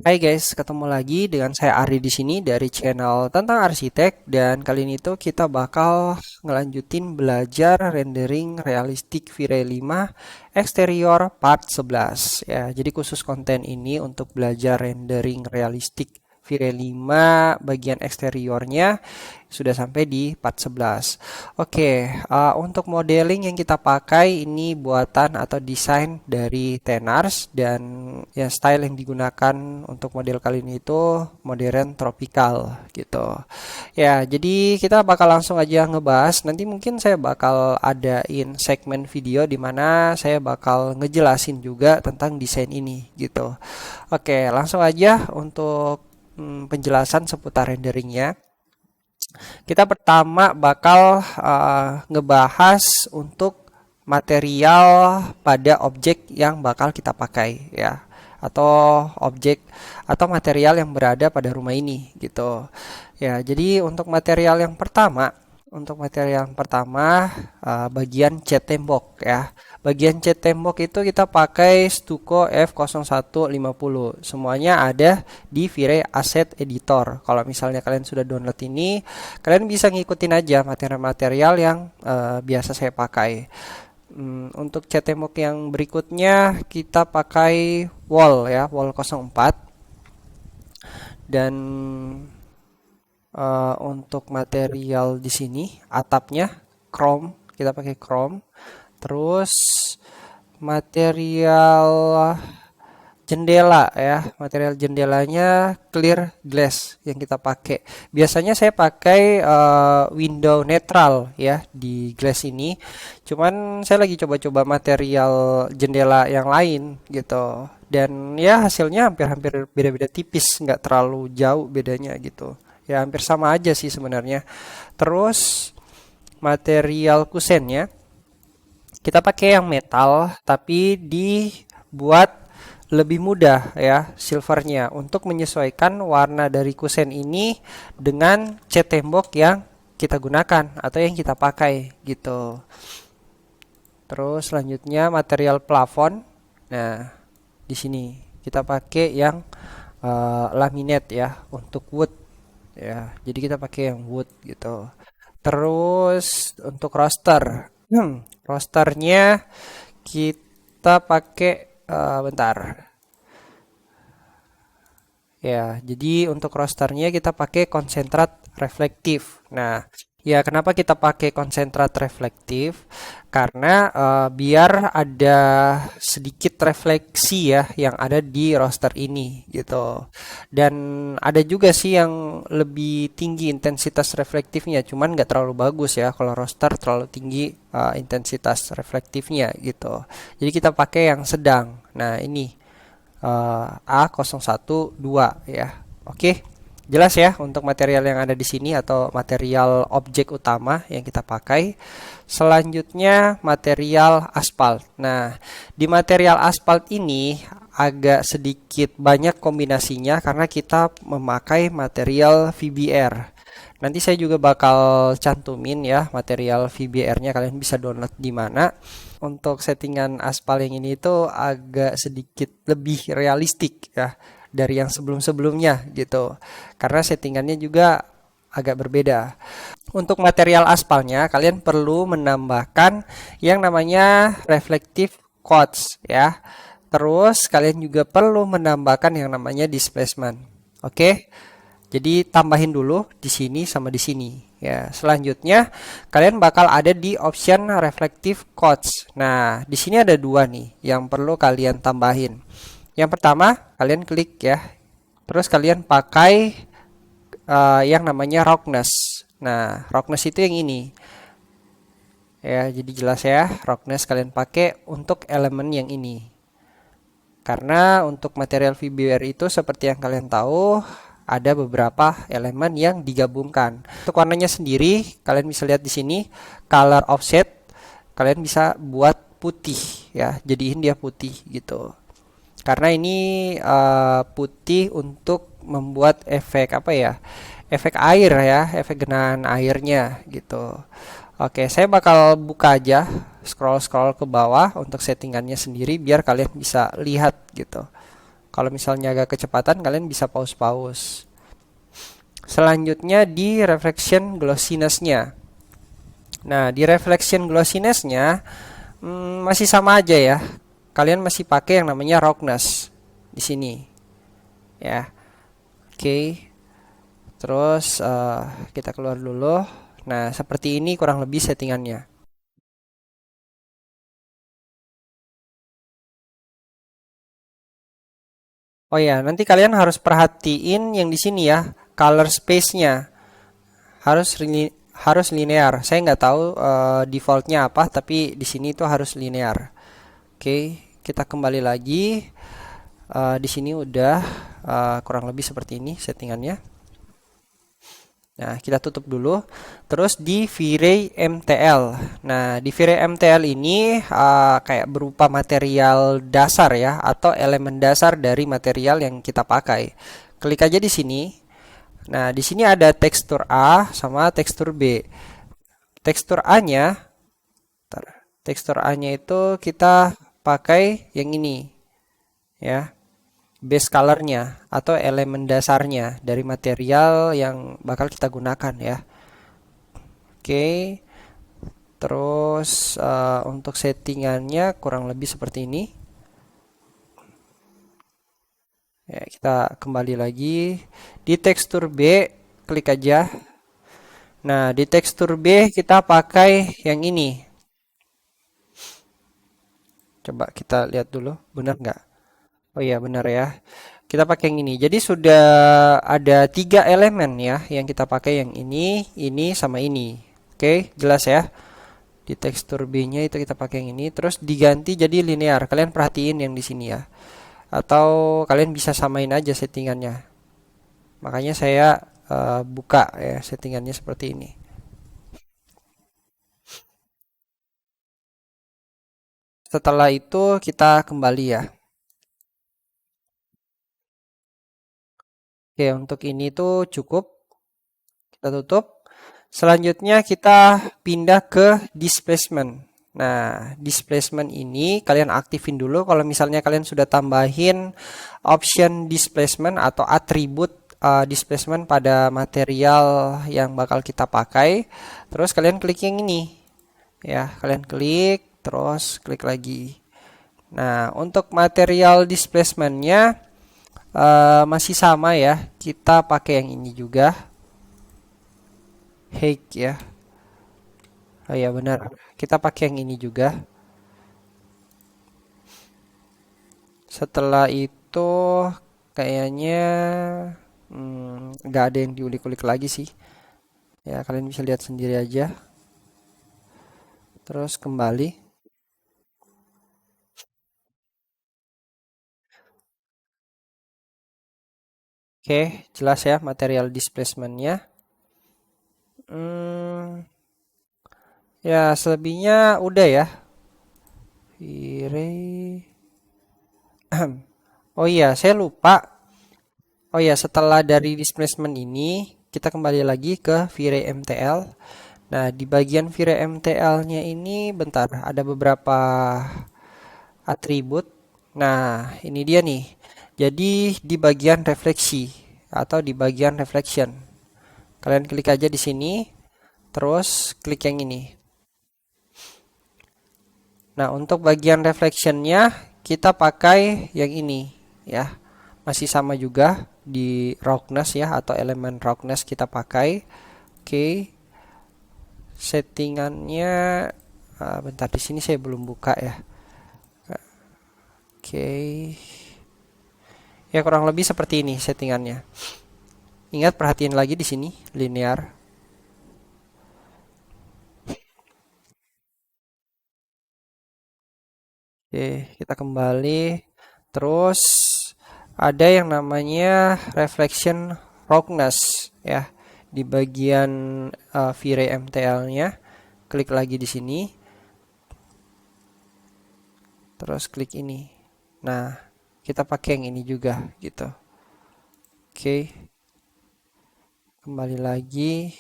Hai guys, ketemu lagi dengan saya Ari di sini dari channel tentang arsitek dan kali ini tuh kita bakal ngelanjutin belajar rendering realistik V-Ray 5 eksterior part 11 ya. Jadi khusus konten ini untuk belajar rendering realistik V-Ray 5 bagian eksteriornya sudah sampai di part 11. Oke, untuk modeling yang kita pakai ini buatan atau desain dari Tenars dan ya style yang digunakan untuk model kali ini itu modern tropical gitu. Ya, jadi kita bakal langsung aja ngebahas. Nanti mungkin saya bakal adain segmen video di mana saya bakal ngejelasin juga tentang desain ini gitu. Oke, langsung aja untuk penjelasan seputar renderingnya. Kita pertama bakal ngebahas untuk material pada objek yang bakal kita pakai ya, atau objek atau material yang berada pada rumah ini gitu. Ya, jadi untuk material yang pertama bagian cat tembok ya. Bagian cat tembok itu kita pakai Stucco F0150. Semuanya ada di V-Ray Asset Editor. Kalau misalnya kalian sudah download ini, kalian bisa ngikutin aja material-material yang biasa saya pakai. Untuk cat tembok yang berikutnya kita pakai wall ya, wall 04. Dan untuk material di sini atapnya chrome, kita pakai chrome. Terus material jendela ya, material jendelanya clear glass yang kita pakai. Biasanya saya pakai window netral ya di glass ini. Cuman saya lagi coba-coba material jendela yang lain gitu. Dan ya hasilnya hampir-hampir beda-beda tipis, nggak terlalu jauh bedanya gitu. Ya hampir sama aja sih sebenarnya. Terus material kusennya kita pakai yang metal tapi dibuat lebih mudah ya silvernya untuk menyesuaikan warna dari kusen ini dengan cat tembok yang kita gunakan atau yang kita pakai gitu. Terus selanjutnya material plafon. Nah, di sini kita pakai yang laminate ya untuk wood ya. Jadi kita pakai yang wood gitu. Terus untuk roster. Rosternya kita pakai bentar. Ya, jadi untuk rosternya kita pakai konsentrat reflektif. Nah, ya kenapa kita pakai konsentrat reflektif? Karena biar ada sedikit refleksi ya yang ada di roster ini gitu. Dan ada juga sih yang lebih tinggi intensitas reflektifnya, cuman nggak terlalu bagus ya kalau roster terlalu tinggi intensitas reflektifnya gitu. Jadi kita pakai yang sedang. Nah, ini A012 ya. Oke, jelas ya untuk material yang ada di sini atau material objek utama yang kita pakai. Selanjutnya material aspal. Nah, di material aspal ini agak sedikit banyak kombinasinya karena kita memakai material VBR. Nanti saya juga bakal cantumin ya material VBR-nya, kalian bisa download di mana. Untuk settingan aspal yang ini itu agak sedikit lebih realistik ya dari yang sebelum-sebelumnya gitu. Karena settingannya juga agak berbeda. Untuk material aspalnya kalian perlu menambahkan yang namanya reflective coats ya. Terus kalian juga perlu menambahkan yang namanya displacement. Oke. Jadi tambahin dulu di sini sama di sini. Ya, selanjutnya kalian bakal ada di option reflective coats. Nah, di sini ada dua nih yang perlu kalian tambahin. Yang pertama, kalian klik ya. Terus kalian pakai yang namanya roughness. Nah, roughness itu yang ini. Ya, jadi jelas ya, roughness kalian pakai untuk elemen yang ini. Karena untuk material VBR itu seperti yang kalian tahu ada beberapa elemen yang digabungkan. Untuk warnanya sendiri, kalian bisa lihat di sini color offset. Kalian bisa buat putih ya, jadiin dia putih gitu. Karena ini putih untuk membuat efek apa ya? Efek air ya, efek genangan airnya gitu. Oke, saya bakal buka aja scroll-scroll ke bawah untuk settingannya sendiri biar kalian bisa lihat gitu. Kalau misalnya agak kecepatan, kalian bisa pause-pause. Selanjutnya di reflection glossiness-nya. Nah, di reflection glossiness-nya masih sama aja ya. Kalian masih pakai yang namanya roughness di sini, ya. Oke. Terus kita keluar dulu. Nah, seperti ini kurang lebih settingannya. Oh ya, nanti kalian harus perhatiin yang di sini ya, color space-nya harus linear. Saya nggak tahu defaultnya apa, tapi di sini itu harus linear. Oke, kita kembali lagi. Di sini udah kurang lebih seperti ini settingannya. Nah, kita tutup dulu. Terus di V-Ray MTL. Nah, di V-Ray MTL ini kayak berupa material dasar ya, atau elemen dasar dari material yang kita pakai. Klik aja di sini. Nah, di sini ada tekstur A sama tekstur B. Tekstur A-nya, tekstur A-nya itu kita pakai yang ini ya, base colornya atau elemen dasarnya dari material yang bakal kita gunakan ya. Oke, terus untuk settingannya kurang lebih seperti ini. Ya, kita kembali lagi di tekstur B, klik aja. Nah, di tekstur B kita pakai yang ini. Coba kita lihat dulu, benar nggak? Oh iya, benar ya. Kita pakai yang ini. Jadi sudah ada 3 elemen ya yang kita pakai, yang ini, sama ini. Oke, jelas ya. Di tekstur B-nya itu kita pakai yang ini, terus diganti jadi linear. Kalian perhatiin yang di sini ya. Atau kalian bisa samain aja settingannya. Makanya saya buka ya settingannya seperti ini. Setelah itu kita kembali ya. Oke, untuk ini tuh cukup. Kita tutup. Selanjutnya kita pindah ke displacement. Nah, displacement ini kalian aktifin dulu kalau misalnya kalian sudah tambahin option displacement atau atribut displacement pada material yang bakal kita pakai. Terus kalian klik yang ini. Ya, kalian klik, terus klik lagi. Nah, untuk material displacementnya masih sama ya. Kita pakai yang ini juga. Height ya. Oh ya benar. Kita pakai yang ini juga. Setelah itu kayaknya nggak ada yang diulik-ulik lagi sih. Ya kalian bisa lihat sendiri aja. Terus kembali. Oke, jelas ya material displacementnya. Hmm, ya selebihnya udah ya. Ire. Oh iya, saya lupa. Oh ya, setelah dari displacement ini, kita kembali lagi ke V-Ray MTL. Nah, di bagian V-Ray MTL-nya ini, bentar, ada beberapa atribut. Nah, ini dia nih. Jadi, di bagian refleksi atau di bagian reflection. Kalian klik aja di sini, terus klik yang ini. Nah, untuk bagian reflectionnya, kita pakai yang ini, ya. Masih sama juga di roughness ya, atau elemen roughness kita pakai. Oke, settingannya bentar, di sini saya belum buka ya. Oke, ya kurang lebih seperti ini settingannya. Ingat perhatiin lagi di sini linear. Oke, kita kembali. Terus ada yang namanya reflection roughness ya. Di bagian V-Ray MTL-nya, klik lagi di sini. Terus klik ini. Nah, kita pakai yang ini juga gitu. Oke, kembali lagi.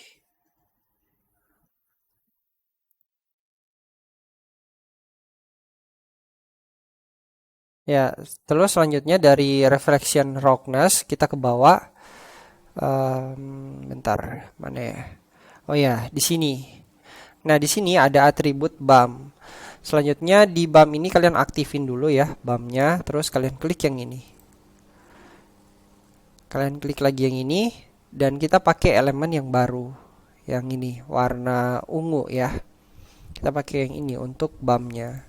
Ya, terus selanjutnya dari reflection roughness kita ke bawah. Bentar, mana ya? Oh ya, di sini. Nah, di sini ada atribut bump. Selanjutnya di bump ini kalian aktifin dulu ya bumpnya, terus kalian klik yang ini. Kalian klik lagi yang ini dan kita pakai elemen yang baru. Yang ini warna ungu ya. Kita pakai yang ini untuk bumpnya.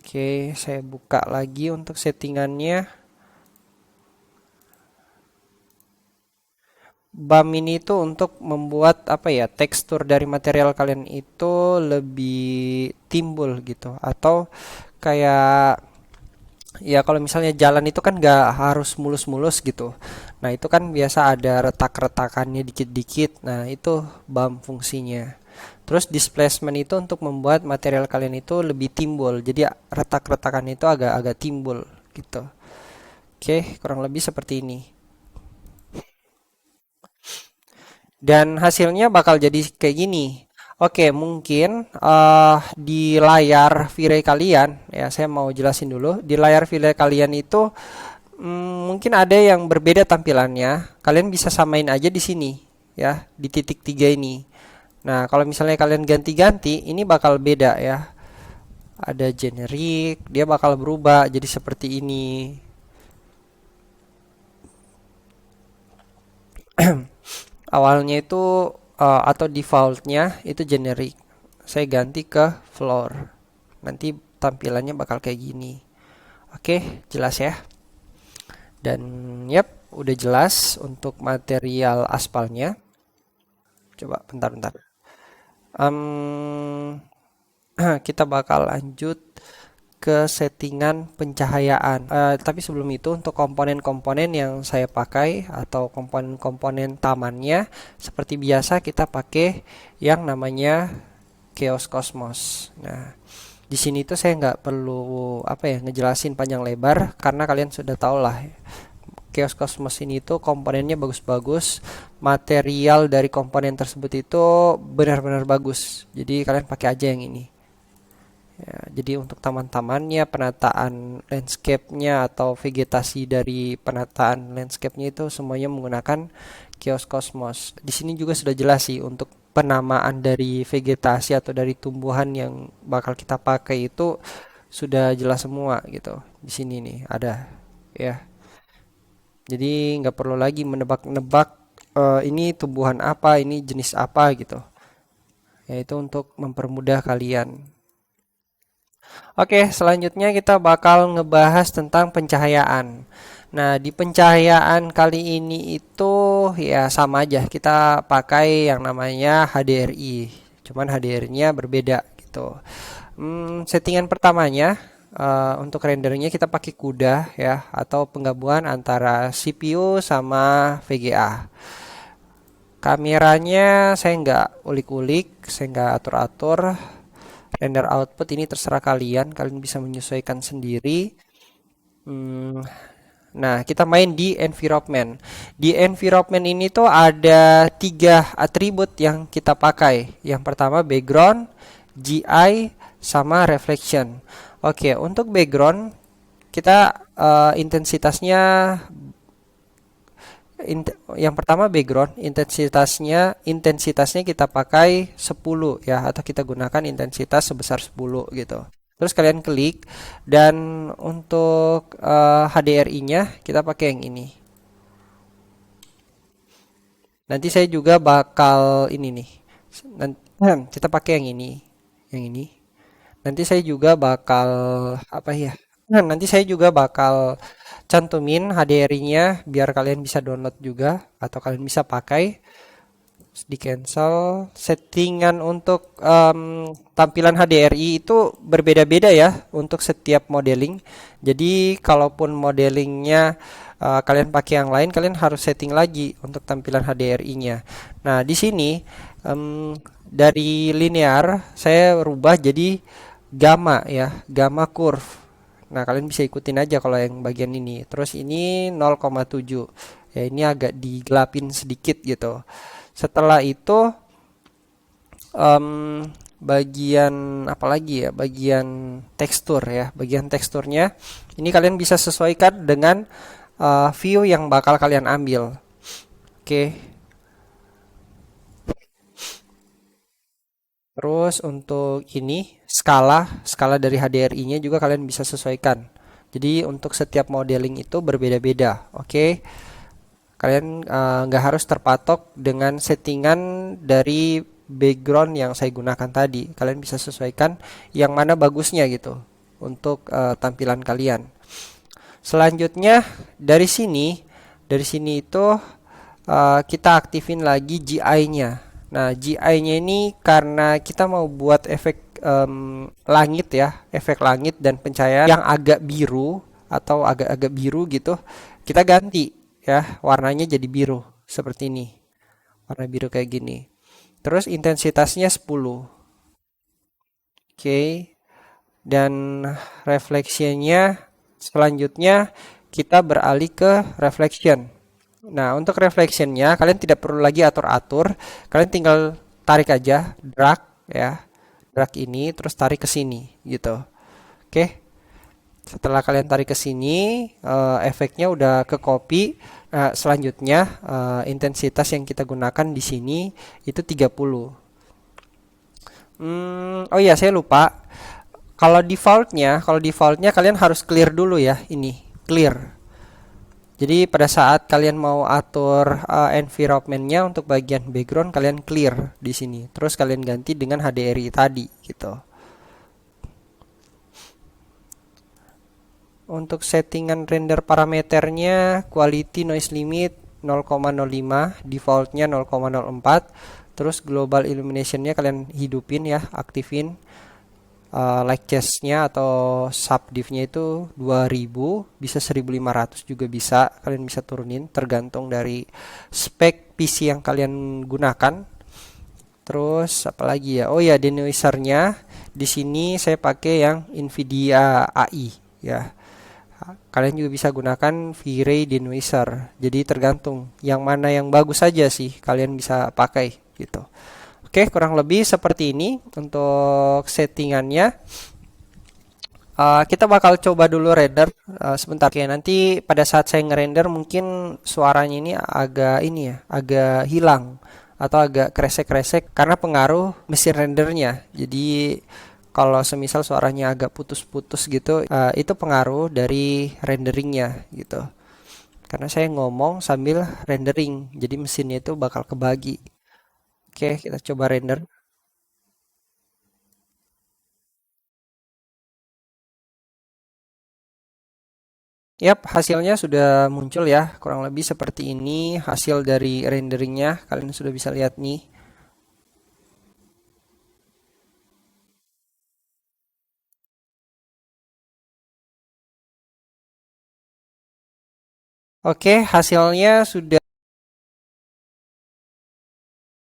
Oke, saya buka lagi untuk settingannya. Bump ini itu untuk membuat apa ya, tekstur dari material kalian itu lebih timbul gitu, atau kayak ya kalau misalnya jalan itu kan nggak harus mulus-mulus gitu. Nah itu kan biasa ada retak-retakannya dikit-dikit. Nah itu bump fungsinya. Terus displacement itu untuk membuat material kalian itu lebih timbul. Jadi retak-retakan itu agak-agak timbul gitu. Oke, kurang lebih seperti ini. Dan hasilnya bakal jadi kayak gini. Oke, mungkin di layar Vire kalian, ya saya mau jelasin dulu. Di layar Vire kalian itu mungkin ada yang berbeda tampilannya. Kalian bisa samain aja di sini, ya, di titik 3 ini. Nah, kalau misalnya kalian ganti-ganti, ini bakal beda ya. Ada generik, dia bakal berubah jadi seperti ini. Awalnya itu atau defaultnya itu generic. Saya ganti ke floor. Nanti tampilannya bakal kayak gini. Oke, jelas ya. Dan udah jelas untuk material aspalnya. Coba bentar-bentar. Em, kita bakal lanjut ke settingan pencahayaan. Tapi sebelum itu untuk komponen-komponen yang saya pakai atau komponen-komponen tamannya, seperti biasa kita pakai yang namanya Chaos Cosmos. Nah, di sini tuh saya nggak perlu apa ya ngejelasin panjang lebar karena kalian sudah tahu lah. Chaos Cosmos ini tuh komponennya bagus-bagus, material dari komponen tersebut itu benar-benar bagus. Jadi kalian pakai aja yang ini. Ya, jadi untuk taman-tamannya, penataan landscape-nya atau vegetasi dari penataan landscape-nya itu semuanya menggunakan Chaos Cosmos. Di sini juga sudah jelas sih untuk penamaan dari vegetasi atau dari tumbuhan yang bakal kita pakai itu sudah jelas semua gitu. Di sini nih ada ya. Jadi nggak perlu lagi menebak-nebak ini tumbuhan apa, ini jenis apa gitu. Yaitu untuk mempermudah kalian. Oke, selanjutnya kita bakal ngebahas tentang pencahayaan. Nah, di pencahayaan kali ini itu ya sama aja. Kita pakai yang namanya HDRI. Cuman HDR-nya berbeda gitu. Settingan pertamanya untuk rendernya kita pakai CUDA ya atau penggabungan antara CPU sama VGA. Kameranya saya nggak ulik-ulik, saya nggak atur-atur. Render output ini terserah kalian, kalian bisa menyesuaikan sendiri. Hmm, Nah, kita main di environment. Di environment ini tuh ada tiga atribut yang kita pakai. Yang pertama background, GI, sama reflection. Oke, untuk background kita intensitasnya yang pertama background intensitasnya kita pakai 10 ya atau kita gunakan intensitas sebesar 10 gitu. Terus kalian klik dan untuk HDRI-nya kita pakai yang ini. Nanti saya juga bakal ini nih. Nanti, kita pakai yang ini. Yang ini. Nanti saya juga bakal apa ya? Nanti saya juga bakal cantumin HDRI-nya biar kalian bisa download juga atau kalian bisa pakai. Di cancel. Settingan untuk tampilan HDRI itu berbeda-beda ya untuk setiap modeling. Jadi kalaupun modelingnya kalian pakai yang lain, kalian harus setting lagi untuk tampilan HDRI-nya. Nah, di sini dari linear saya rubah jadi gamma ya, gamma curve. Nah, kalian bisa ikutin aja kalau yang bagian ini. Terus ini 0,7. Ya, ini agak digelapin sedikit gitu. Setelah itu bagian apa lagi ya? Bagian tekstur ya. Bagian teksturnya ini kalian bisa sesuaikan dengan view yang bakal kalian ambil. Oke. Terus untuk ini skala dari HDRI-nya juga kalian bisa sesuaikan. Jadi untuk setiap modeling itu berbeda-beda. Oke. Kalian nggak harus terpatok dengan settingan dari background yang saya gunakan tadi. Kalian bisa sesuaikan yang mana bagusnya gitu untuk tampilan kalian. Selanjutnya dari sini itu kita aktifin lagi GI-nya. Nah, GI-nya ini karena kita mau buat efek langit ya, efek langit dan pencahayaan yang agak biru atau agak-agak biru gitu, kita ganti ya, warnanya jadi biru seperti ini. Warna biru kayak gini. Terus intensitasnya 10. Oke. Dan refleksinya selanjutnya kita beralih ke reflection. Nah, untuk reflectionnya kalian tidak perlu lagi atur-atur, kalian tinggal tarik aja, drag ya, drag ini terus tarik ke sini gitu. Oke, setelah kalian tarik ke sini, efeknya udah ke copy. Nah, selanjutnya intensitas yang kita gunakan di sini itu 30. Oh iya, saya lupa. Kalau defaultnya kalian harus clear dulu ya, ini clear. Jadi pada saat kalian mau atur environment-nya untuk bagian background, kalian clear di sini. Terus kalian ganti dengan HDRI tadi gitu. Untuk settingan render parameternya, quality noise limit 0,05, defaultnya 0,04. Terus global illumination-nya kalian hidupin ya, aktifin. Light chest-nya atau subdiv-nya itu 2000, bisa 1500 juga bisa, kalian bisa turunin tergantung dari spek PC yang kalian gunakan. Terus apalagi ya, oh ya, denoiser-nya di sini saya pakai yang Nvidia AI ya. Kalian juga bisa gunakan V-Ray denoiser, jadi tergantung yang mana yang bagus saja sih kalian bisa pakai gitu. Oke, kurang lebih seperti ini untuk settingannya. Kita bakal coba dulu render sebentar. Oke, nanti pada saat saya ngerender mungkin suaranya ini agak agak hilang atau agak kresek-kresek karena pengaruh mesin rendernya. Jadi kalau semisal suaranya agak putus-putus gitu, itu pengaruh dari renderingnya gitu. Karena saya ngomong sambil rendering, jadi mesinnya itu bakal kebagi. Oke, kita coba render. Yap, hasilnya sudah muncul ya. Kurang lebih seperti ini hasil dari renderingnya. Kalian sudah bisa lihat nih. Oke, hasilnya sudah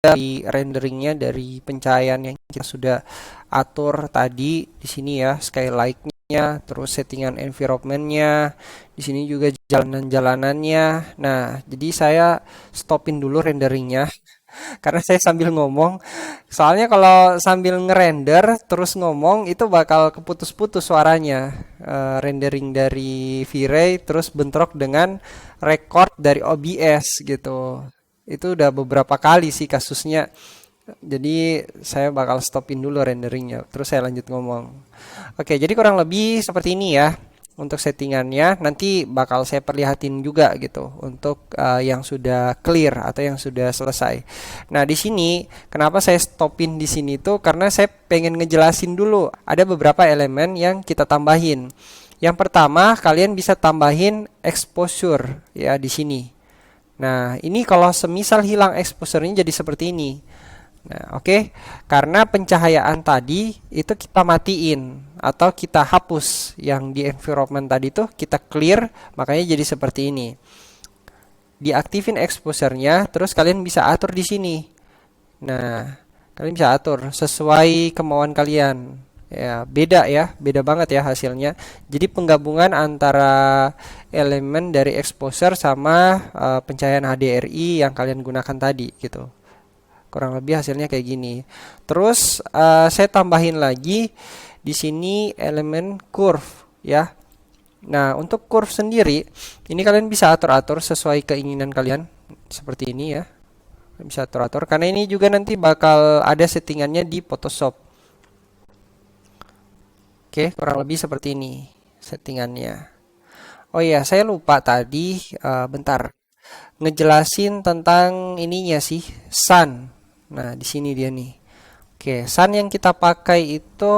dari renderingnya, dari pencahayaan yang kita sudah atur tadi di sini ya, skylight-nya, terus settingan environment-nya, di sini juga jalanan-jalanannya. Nah, jadi saya stopin dulu renderingnya karena saya sambil ngomong. Soalnya kalau sambil ngerender terus ngomong itu bakal keputus-putus suaranya. Rendering dari V-Ray terus bentrok dengan record dari OBS gitu. Itu udah beberapa kali sih kasusnya. Jadi saya bakal stopin dulu renderingnya. Terus saya lanjut ngomong. Oke, jadi kurang lebih seperti ini ya untuk settingannya. Nanti bakal saya perlihatin juga gitu untuk yang sudah clear atau yang sudah selesai. Nah, di sini kenapa saya stopin di sini tuh karena saya pengen ngejelasin dulu ada beberapa elemen yang kita tambahin. Yang pertama, kalian bisa tambahin exposure ya di sini. Nah, ini kalau semisal hilang exposure-nya jadi seperti ini. Nah, oke. Karena pencahayaan tadi itu kita matiin atau kita hapus yang di environment tadi tuh kita clear, makanya jadi seperti ini. Diaktifin exposure-nya, terus kalian bisa atur di sini. Nah, kalian bisa atur sesuai kemauan kalian. Ya, beda banget ya hasilnya. Jadi penggabungan antara elemen dari exposure sama pencahayaan HDRI yang kalian gunakan tadi gitu. kurang lebih hasilnya kayak gini. Terus saya tambahin lagi di sini elemen curve ya. Nah, untuk curve sendiri, ini kalian bisa atur-atur sesuai keinginan kalian. Seperti ini ya. Bisa atur-atur. Karena ini juga nanti bakal ada settingannya di Photoshop. Oke, kurang lebih seperti ini settingannya. Oh iya, saya lupa tadi, bentar. Ngejelasin tentang ininya sih, sun. Nah, di sini dia nih. Oke, sun yang kita pakai itu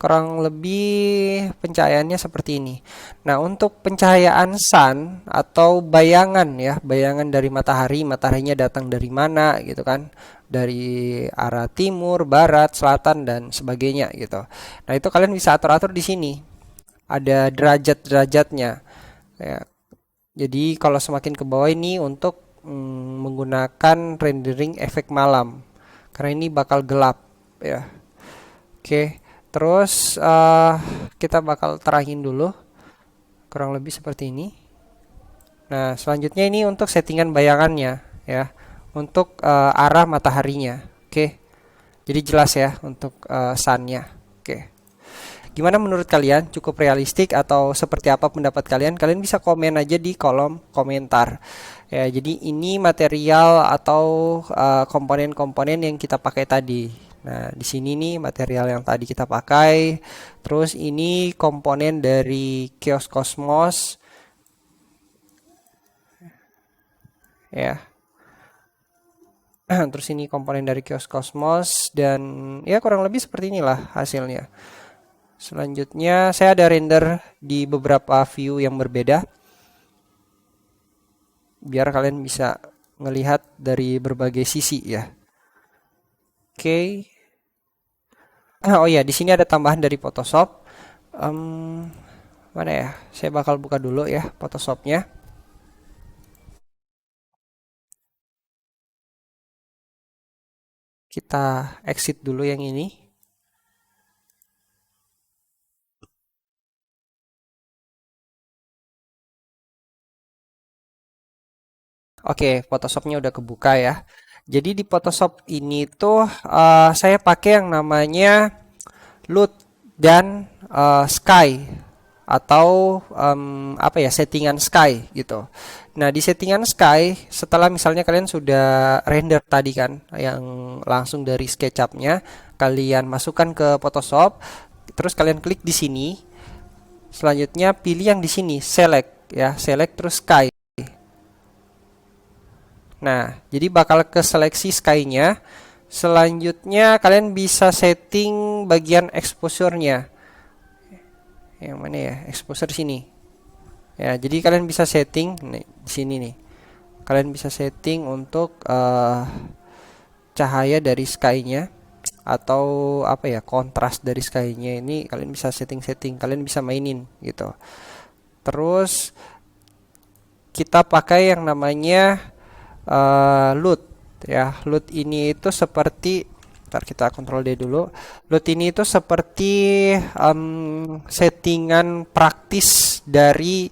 kurang lebih pencahayaannya seperti ini. Nah, untuk pencahayaan sun atau bayangan ya, bayangan dari matahari, mataharinya datang dari mana gitu kan? Dari arah timur, barat, selatan dan sebagainya gitu. Nah, itu kalian bisa atur-atur di sini. Ada derajat-derajatnya. Ya, jadi kalau semakin ke bawah ini untuk menggunakan rendering efek malam. Karena ini bakal gelap ya. Oke. Terus kita bakal terangin dulu kurang lebih seperti ini. Nah, selanjutnya ini untuk settingan bayangannya ya, untuk arah mataharinya. Oke. Jadi jelas ya untuk sunnya. Oke. Gimana menurut kalian? Cukup realistik atau seperti apa pendapat kalian? Kalian bisa komen aja di kolom komentar. Ya, jadi ini material atau komponen-komponen yang kita pakai tadi. Nah, di sini nih material yang tadi kita pakai. Terus ini komponen dari Chaos Cosmos. Ya. Terus ini komponen dari Chaos Cosmos dan ya kurang lebih seperti inilah hasilnya. Selanjutnya saya ada render di beberapa view yang berbeda. Biar kalian bisa ngelihat dari berbagai sisi ya. Oke. Oh ya, di sini ada tambahan dari Photoshop. Mana ya? Saya bakal buka dulu ya Photoshopnya. Kita exit dulu yang ini. Oke, Photoshopnya udah kebuka ya. Jadi di Photoshop ini tuh saya pakai yang namanya LUT dan Sky atau apa ya, settingan Sky gitu. Nah, di settingan Sky setelah misalnya kalian sudah render tadi kan yang langsung dari SketchUp-nya, kalian masukkan ke Photoshop, terus kalian klik di sini. Selanjutnya pilih yang di sini, select ya, select terus Sky. Nah, jadi bakal ke seleksi sky-nya. Selanjutnya kalian bisa setting bagian exposure-nya. Yang mana ya? Exposure sini. Ya, jadi kalian bisa setting nih, di sini nih. Kalian bisa setting untuk cahaya dari sky-nya atau apa ya, kontras dari sky-nya ini kalian bisa setting-setting, kalian bisa mainin gitu. Terus kita pakai yang namanya LUT ya. LUT ini itu seperti, ntar kita kontrol D dulu. LUT ini itu seperti settingan praktis dari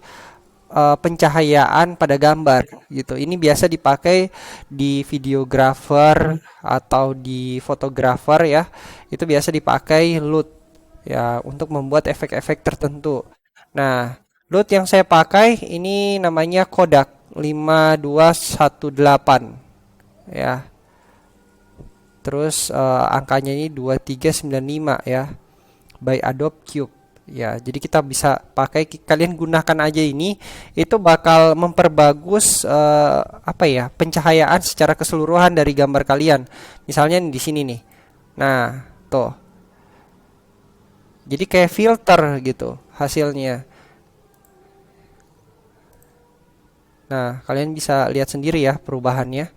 pencahayaan pada gambar gitu. Ini biasa dipakai di videographer atau di fotografer ya. Itu biasa dipakai LUT ya untuk membuat efek-efek tertentu. Nah, LUT yang saya pakai ini namanya Kodak 5218 ya. Terus angkanya ini 2395 ya, by Adobe Cube ya. Jadi kita bisa pakai, kalian gunakan aja ini, itu bakal memperbagus apa ya, pencahayaan secara keseluruhan dari gambar kalian. Misalnya di sini nih. Nah, tuh. Jadi kayak filter gitu hasilnya. Nah, kalian bisa lihat sendiri ya perubahannya.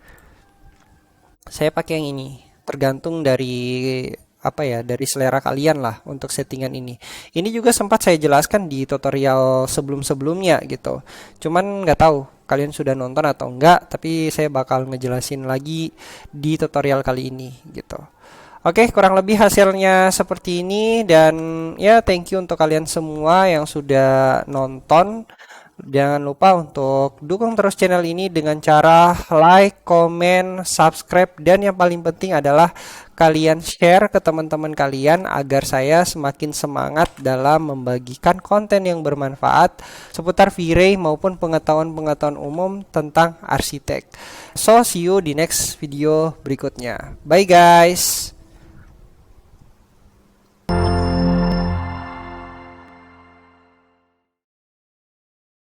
Saya pakai yang ini. Tergantung dari apa ya, dari selera kalian lah untuk settingan ini. Ini juga sempat saya jelaskan di tutorial sebelum-sebelumnya gitu. Cuman nggak tahu kalian sudah nonton atau enggak, tapi saya bakal ngejelasin lagi di tutorial kali ini gitu. Oke, kurang lebih hasilnya seperti ini dan ya thank you untuk kalian semua yang sudah nonton. Jangan lupa untuk dukung terus channel ini dengan cara like, comment, subscribe, dan yang paling penting adalah kalian share ke teman-teman kalian agar saya semakin semangat dalam membagikan konten yang bermanfaat seputar V-Ray maupun pengetahuan-pengetahuan umum tentang arsitek. So, see you di next video berikutnya. Bye guys!